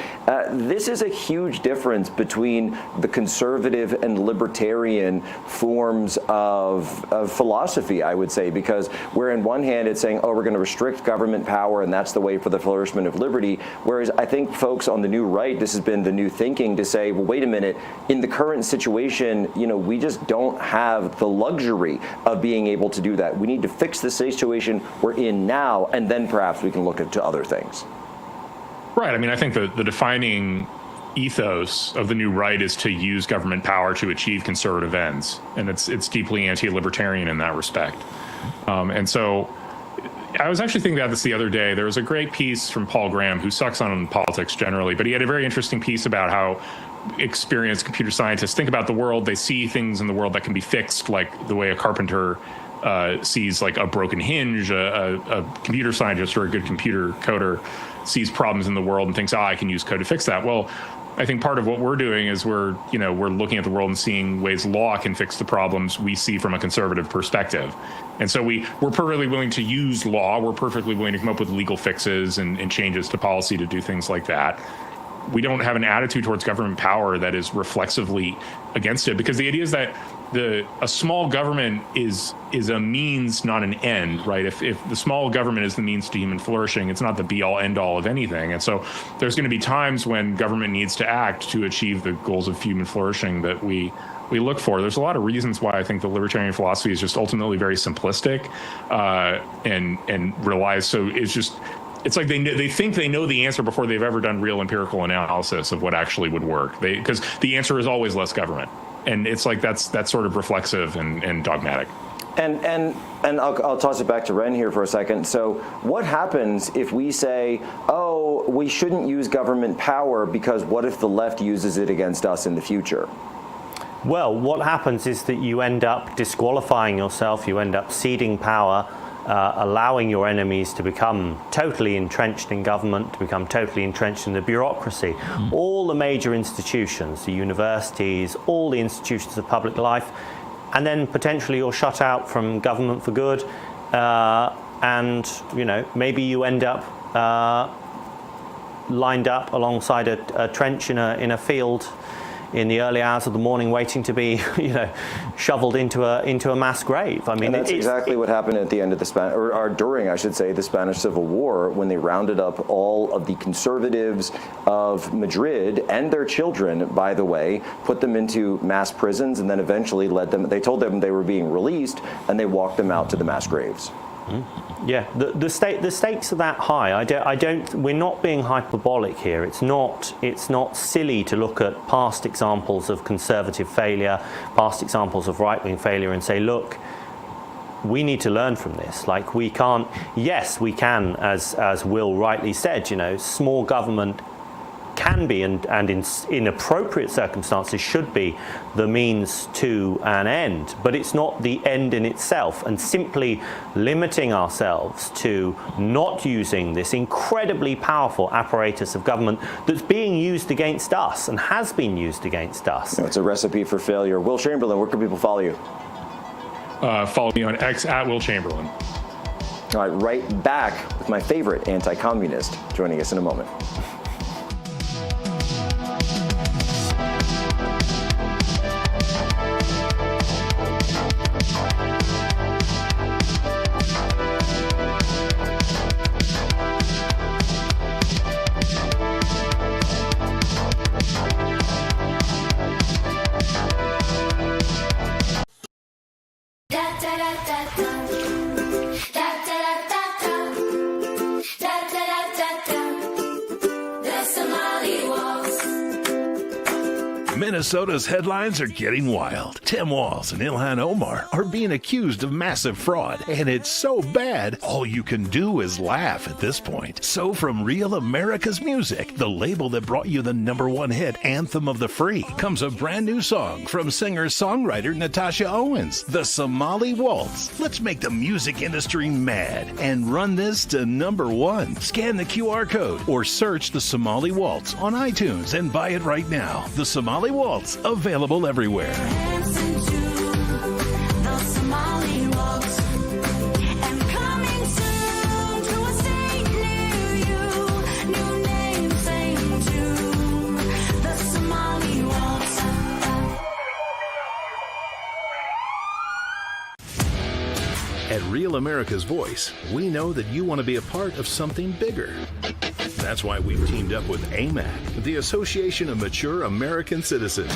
This is a huge difference between the conservative and libertarian forms of philosophy, I would say, because where in one hand it's saying, oh, we're going to restrict government power and that's the way for the flourishment of liberty, whereas I think folks on the new right, this has been the new thinking to say, well, wait a minute, in the current situation, we just don't have the luxury of being able to do that. We need to fix the situation we're in now, and then perhaps we can look into other things. Right. I mean, I think the defining ethos of the new right is to use government power to achieve conservative ends, and it's deeply anti-libertarian in that respect. And so I was actually thinking about this the other day. There was a great piece from Paul Graham, who sucks on politics generally, but he had a very interesting piece about how experienced computer scientists think about the world. They see things in the world that can be fixed, like the way a carpenter sees like a broken hinge. A computer scientist or a good computer coder sees problems in the world and thinks, I can use code to fix that. Well, I think part of what we're doing is we're looking at the world and seeing ways law can fix the problems we see from a conservative perspective. And so we're perfectly willing to use law. We're perfectly willing to come up with legal fixes and changes to policy to do things like that. We don't have an attitude towards government power that is reflexively against it, because the idea is that a small government is a means, not an end, right? If the small government is the means to human flourishing, it's not the be-all, end-all of anything. And so there's going to be times when government needs to act to achieve the goals of human flourishing that we look for. There's a lot of reasons why I think the libertarian philosophy is just ultimately very simplistic and relies. So it's like they think they know the answer before they've ever done real empirical analysis of what actually would work. Because the answer is always less government. And it's like that's sort of reflexive and dogmatic. And I'll toss it back to Ren here for a second. So what happens if we say, oh, we shouldn't use government power because what if the left uses it against us in the future? Well, what happens is that you end up disqualifying yourself, you end up ceding power, allowing your enemies to become totally entrenched in government, to become totally entrenched in the bureaucracy. All the major institutions, the universities, all the institutions of public life, and then potentially you're shut out from government for good, and maybe you end up lined up alongside a trench in a field in the early hours of the morning, waiting to be, shoveled into a mass grave. I mean, and that's exactly what happened at the end of the or during, I should say, the Spanish Civil War, when they rounded up all of the conservatives of Madrid and their children, by the way, put them into mass prisons, and then eventually they told them they were being released, and they walked them out to the mass graves. Yeah, the stakes are that high. We're not being hyperbolic here. It's not silly to look at past examples of conservative failure, past examples of right-wing failure, and say, look, we need to learn from this. Like, we can't. Yes, we can, as Will rightly said. Small government can be, and in appropriate circumstances should be, the means to an end, but it's not the end in itself. And simply limiting ourselves to not using this incredibly powerful apparatus of government that's being used against us and has been used against us. It's a recipe for failure. Will Chamberlain, where can people follow you? Follow me on X at Will Chamberlain. All right, right back with my favorite anti-communist joining us in a moment. Minnesota's headlines are getting wild. Tim Walz and Ilhan Omar are being accused of massive fraud, and it's so bad, all you can do is laugh at this point. So from Real America's Music, the label that brought you the #1 hit, Anthem of the Free, comes a brand new song from singer-songwriter Natasha Owens, The Somali Waltz. Let's make the music industry mad and run this to #1. Scan the QR code or search The Somali Waltz on iTunes and buy it right now. The Somali Waltz, available everywhere. At Real America's Voice, we know that you want to be a part of something bigger. That's why we've teamed up with AMAC, the Association of Mature American Citizens,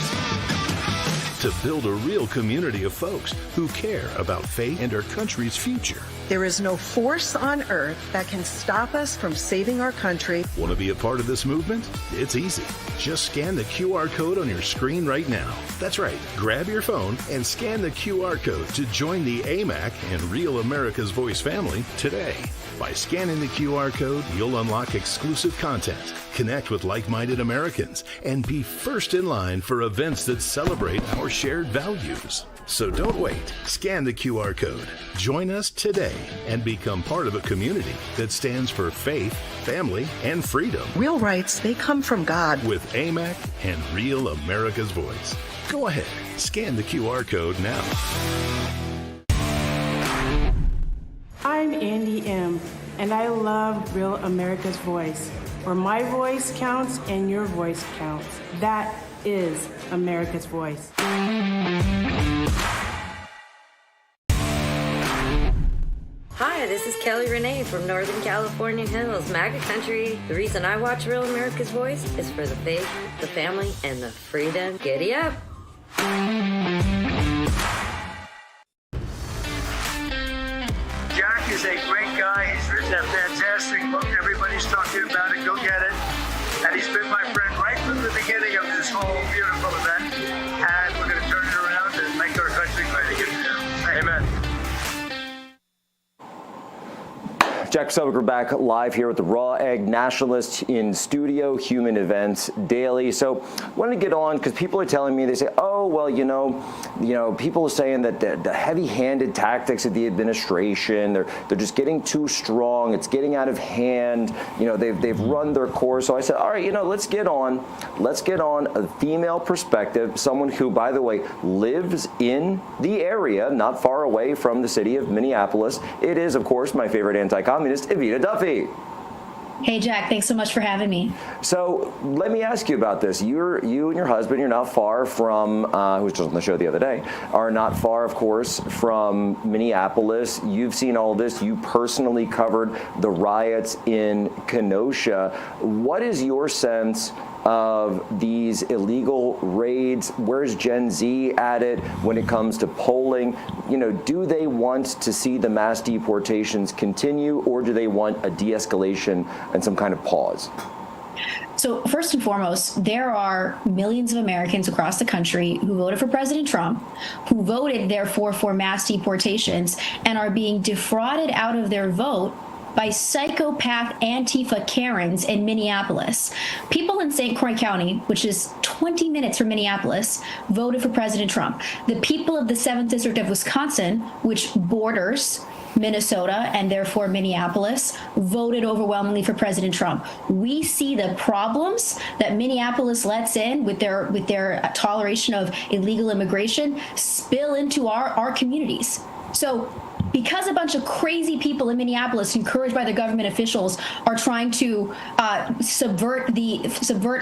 to build a real community of folks who care about faith and our country's future. There is no force on earth that can stop us from saving our country. Want to be a part of this movement? It's easy. Just scan the QR code on your screen right now. That's right. Grab your phone and scan the QR code to join the AMAC and Real America's Voice family today. By scanning the QR code, you'll unlock exclusive content, connect with like-minded Americans, and be first in line for events that celebrate our shared values. So don't wait. Scan the QR code. Join us today and become part of a community that stands for faith, family, and freedom. Real rights, they come from God. With AMAC and Real America's Voice. Go ahead. Scan the QR code now. I'm Andy M., and I love Real America's Voice, where my voice counts and your voice counts. That is America's Voice. Hi, this is Kelly Renee from Northern California Hills, MAGA country. The reason I watch Real America's Voice is for the faith, the family, and the freedom. Giddy up! Jack is a great guy. He's written a fantastic book. Everybody's talking about it. Go get it. And he's been my friend right from the beginning of this whole beautiful event. And we're going to turn it around and make our country great again. Amen. Jack Posobiec, we're back live here with the Raw Egg Nationalists in studio, Human Events Daily. So I wanted to get on because people are telling me, they say, oh, well, you know, people are saying that the heavy-handed tactics of the administration, they're just getting too strong. It's getting out of hand. You know, they've run their course. So I said, all right, you know, let's get on a female perspective, someone who, by the way, lives in the area, not far away from the city of Minneapolis. It is, of course, my favorite anti-communist, Evita Duffy. Hey, Jack, thanks so much for having me. So let me ask you about this. You and your husband, you're not far from, who was just on the show the other day, are not far, of course, from Minneapolis. You've seen all this. You personally covered the riots in Kenosha. What is your sense of these illegal raids? Where's Gen Z at it when it comes to polling? You know, do they want to see the mass deportations continue, or do they want a de-escalation and some kind of pause? So first and foremost, there are millions of Americans across the country who voted for President Trump, who voted, therefore, for mass deportations, and are being defrauded out of their vote by psychopath Antifa Karens in Minneapolis. People in St. Croix County, which is 20 minutes from Minneapolis, voted for President Trump. The people of the 7th District of Wisconsin, which borders Minnesota and therefore Minneapolis, voted overwhelmingly for President Trump. We see the problems that Minneapolis lets in with their toleration of illegal immigration spill into our communities. So because a bunch of crazy people in Minneapolis, encouraged by the government officials, are trying to subvert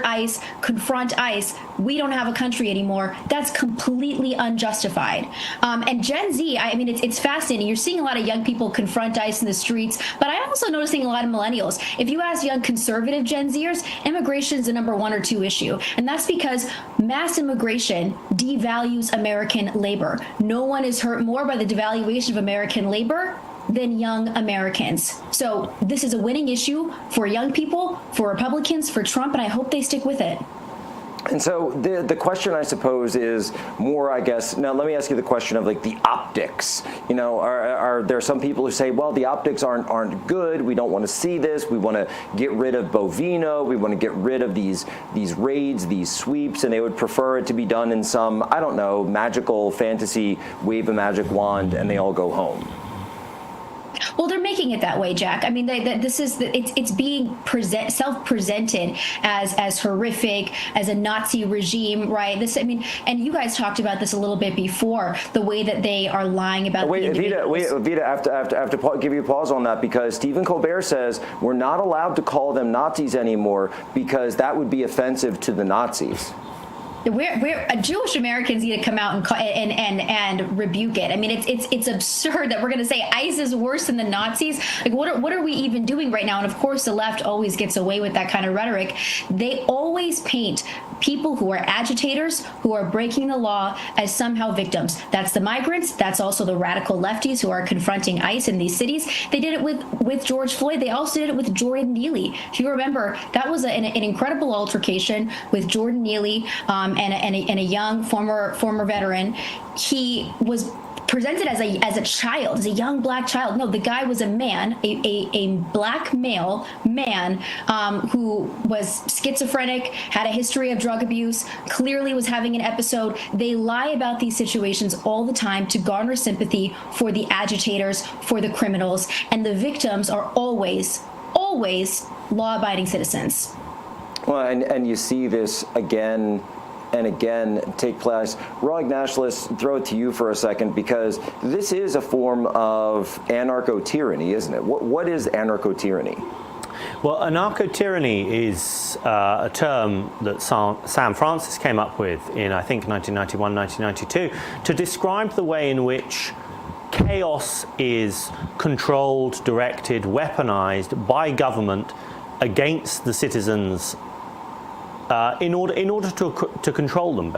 ICE, confront ICE, we don't have a country anymore. That's completely unjustified. And Gen Z, I mean, it's fascinating. You're seeing a lot of young people confront ICE in the streets, but I'm also noticing a lot of millennials. If you ask young conservative Gen Zers, immigration is the number 1 or 2 issue. And that's because mass immigration devalues American labor. No one is hurt more by the devaluation of American labor than young Americans. So this is a winning issue for young people, for Republicans, for Trump, and I hope they stick with it. And so the question, I suppose, is more, I guess, now let me ask you the question of like the optics. You know, are there some people who say, well, the optics aren't good, we don't want to see this, we want to get rid of Bovino, we want to get rid of these raids, these sweeps, and they would prefer it to be done in some, I don't know, magical fantasy, wave a magic wand, and they all go home? Well, they're making it that way, Jack. I mean, it's being self-presented as horrific, as a Nazi regime, right? And you guys talked about this a little bit before, the way that they are lying about. Vita, I have to give you a pause on that, because Stephen Colbert says we're not allowed to call them Nazis anymore because that would be offensive to the Nazis. We're Jewish Americans need to come out and rebuke it. I mean, it's absurd that we're going to say ICE is worse than the Nazis. Like, what are we even doing right now? And of course, the left always gets away with that kind of rhetoric. They always paint people who are agitators, who are breaking the law, as somehow victims. That's the migrants. That's also the radical lefties who are confronting ICE in these cities. They did it with George Floyd. They also did it with Jordan Neely. If you remember, that was an incredible altercation with Jordan Neely and a young former veteran. He was presented as a child, as a young black child. No, the guy was a man, a black male man who was schizophrenic, had a history of drug abuse, clearly was having an episode. They lie about these situations all the time to garner sympathy for the agitators, for the criminals, and the victims are always law-abiding citizens. Well, and you see this again and again take place. Raw Ignash, let's throw it to you for a second, because this is a form of anarcho-tyranny, isn't it? What is anarcho-tyranny? Well, anarcho-tyranny is a term that Sam Francis came up with in, I think, 1991, 1992, to describe the way in which chaos is controlled, directed, weaponized by government against the citizens in order to control them,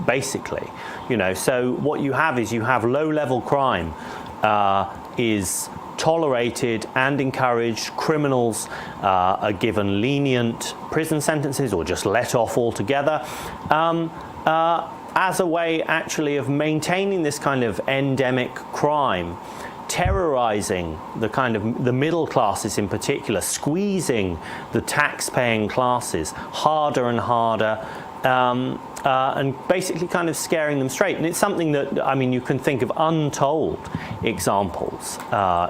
basically. You know, so what you have is low-level crime is tolerated and encouraged. Criminals are given lenient prison sentences or just let off altogether, as a way actually of maintaining this kind of endemic crime, terrorizing the middle classes in particular, squeezing the tax-paying classes harder and harder, and basically kind of scaring them straight. And it's something that, I mean, you can think of untold examples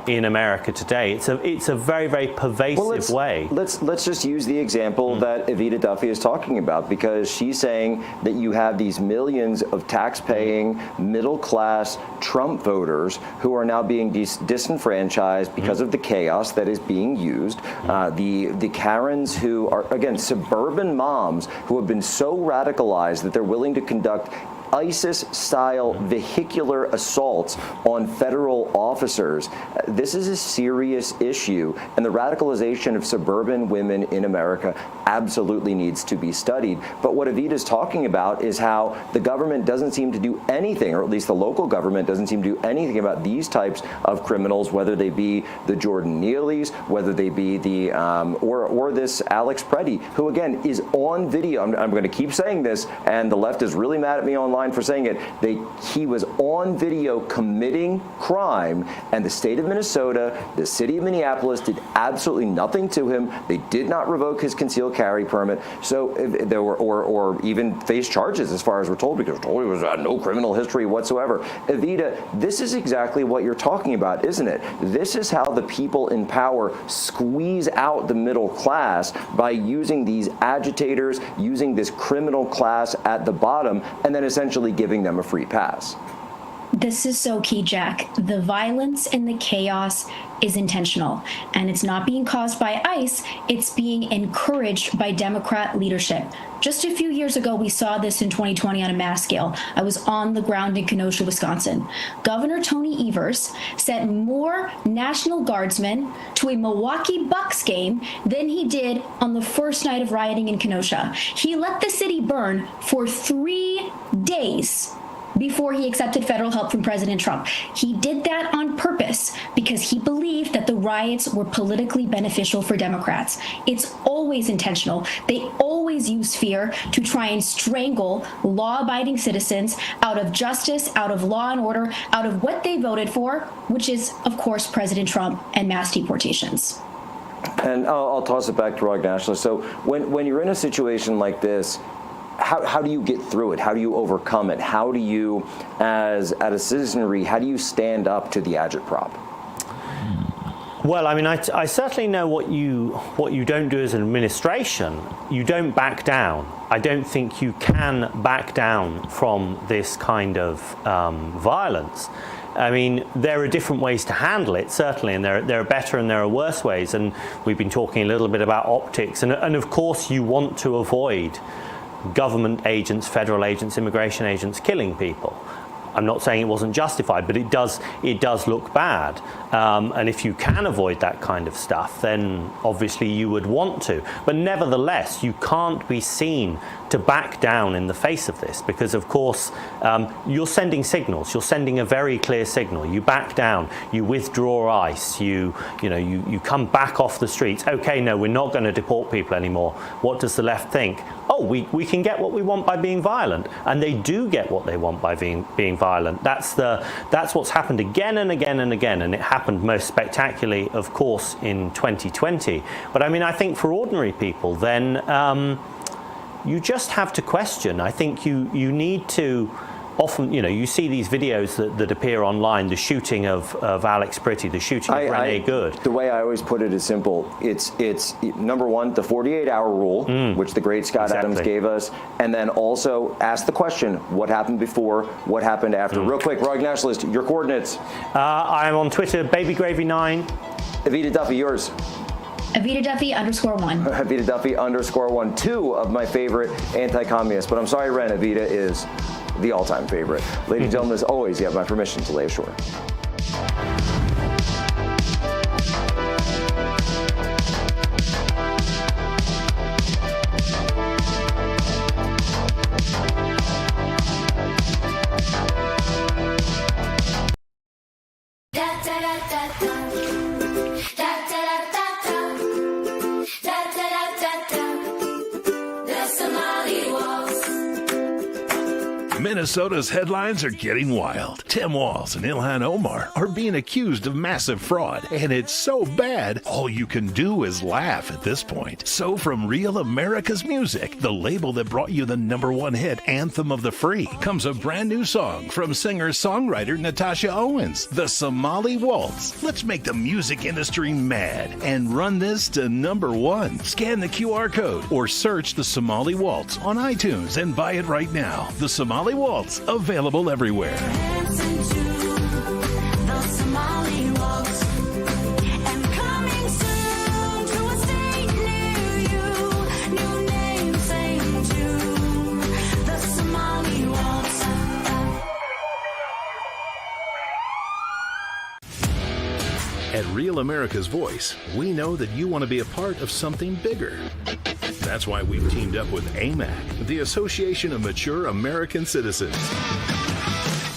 in America today. It's a very, very pervasive way. Let's just use the example that Evita Duffy is talking about, because she's saying that you have these millions of tax-paying, middle-class Trump voters who are now being disenfranchised because of the chaos that is being used. The Karens who are, again, suburban moms who have been so radicalized that they're willing to conduct ISIS-style vehicular assaults on federal officers. This is a serious issue, and the radicalization of suburban women in America absolutely needs to be studied. But what Evita's talking about is how the government doesn't seem to do anything, or at least the local government doesn't seem to do anything about these types of criminals, whether they be the Jordan Neelys, whether they be the or this Alex Preddy, who again is on video. I'm going to keep saying this, and the left is really mad at me online for saying it. He was on video committing crime, and the state of Minnesota, the city of Minneapolis did absolutely nothing to him. They did not revoke his concealed carry permit, so there were, or even face charges, as far as we're told, because we're told he was no criminal history whatsoever. Evita, this is exactly what you're talking about, isn't it? This is how the people in power squeeze out the middle class, by using these agitators, using this criminal class at the bottom, and then essentially giving them a free pass. This is so key, Jack. The violence and the chaos is intentional, and it's not being caused by ICE, it's being encouraged by Democrat leadership. Just a few years ago, we saw this in 2020 on a mass scale. I was on the ground in Kenosha, Wisconsin. Governor Tony Evers sent more National Guardsmen to a Milwaukee Bucks game than he did on the first night of rioting in Kenosha. He let the city burn for 3 days before he accepted federal help from President Trump. He did that on purpose because he believed that the riots were politically beneficial for Democrats. It's always intentional. They always use fear to try and strangle law-abiding citizens out of justice, out of law and order, out of what they voted for, which is, of course, President Trump and mass deportations. And I'll toss it back to Rog Nationalist. So when you're in a situation like this, how do you get through it? How do you overcome it? How do you, as a citizenry, how do you stand up to the agitprop? Well, I mean, I certainly know what you don't do as an administration. You don't back down. I don't think you can back down from this kind of violence. I mean, there are different ways to handle it, certainly, and there are better and there are worse ways. And we've been talking a little bit about optics. And of course, you want to avoid government agents, federal agents, immigration agents killing people. I'm not saying it wasn't justified, but it does look bad. And if you can avoid that kind of stuff, then obviously you would want to. But nevertheless, you can't be seen to back down in the face of this, because of course you're sending signals. You're sending a very clear signal. You back down. You withdraw ICE. You come back off the streets. Okay, no, we're not going to deport people anymore. What does the left think? Oh, we can get what we want by being violent, and they do get what they want by being violent. That's what's happened again and again and again, and it happened most spectacularly, of course, in 2020. But I mean, I think for ordinary people, then you just have to question. I think you need to. Often, you see these videos that appear online, the shooting of Alex Pretty, the shooting of Renee Good. The way I always put it is simple. It's number one, the 48-hour rule, which the great Scott Adams gave us, and then also ask the question, what happened before, what happened after? Real quick, Rog Nationalist, your coordinates. I'm on Twitter, babygravy9. Evita Duffy, yours. Evita Duffy _1. Evita Duffy _1. 2 of my favorite anti-communists, but I'm sorry, Ren, Evita is the all-time favorite. Ladies and gentlemen, as always, you have my permission to lay ashore. Minnesota's headlines are getting wild. Tim Walz and Ilhan Omar are being accused of massive fraud, and it's so bad, all you can do is laugh at this point. So from Real America's Music, the label that brought you the #1 hit, Anthem of the Free, comes a brand new song from singer-songwriter Natasha Owens, The Somali Waltz. Let's make the music industry mad and run this to #1. Scan the QR code or search The Somali Waltz on iTunes and buy it right now. The Somali Waltz, available everywhere. At Real America's Voice, we know that you want to be a part of something bigger. That's why we've teamed up with AMAC, the Association of Mature American Citizens,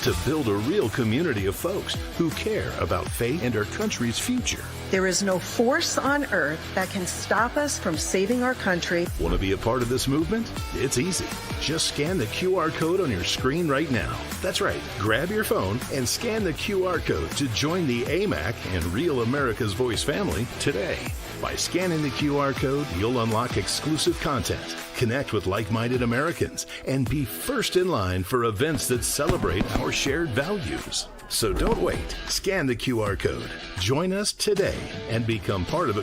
to build a real community of folks who care about faith and our country's future. There is no force on earth that can stop us from saving our country. Want to be a part of this movement? It's easy. Just scan the QR code on your screen right now. That's right. Grab your phone and scan the QR code to join the AMAC and Real America's Voice family today. By scanning the QR code, you'll unlock exclusive content, connect with like-minded Americans, and be first in line for events that celebrate our shared values. So don't wait. Scan the QR code. Join us today and become part of a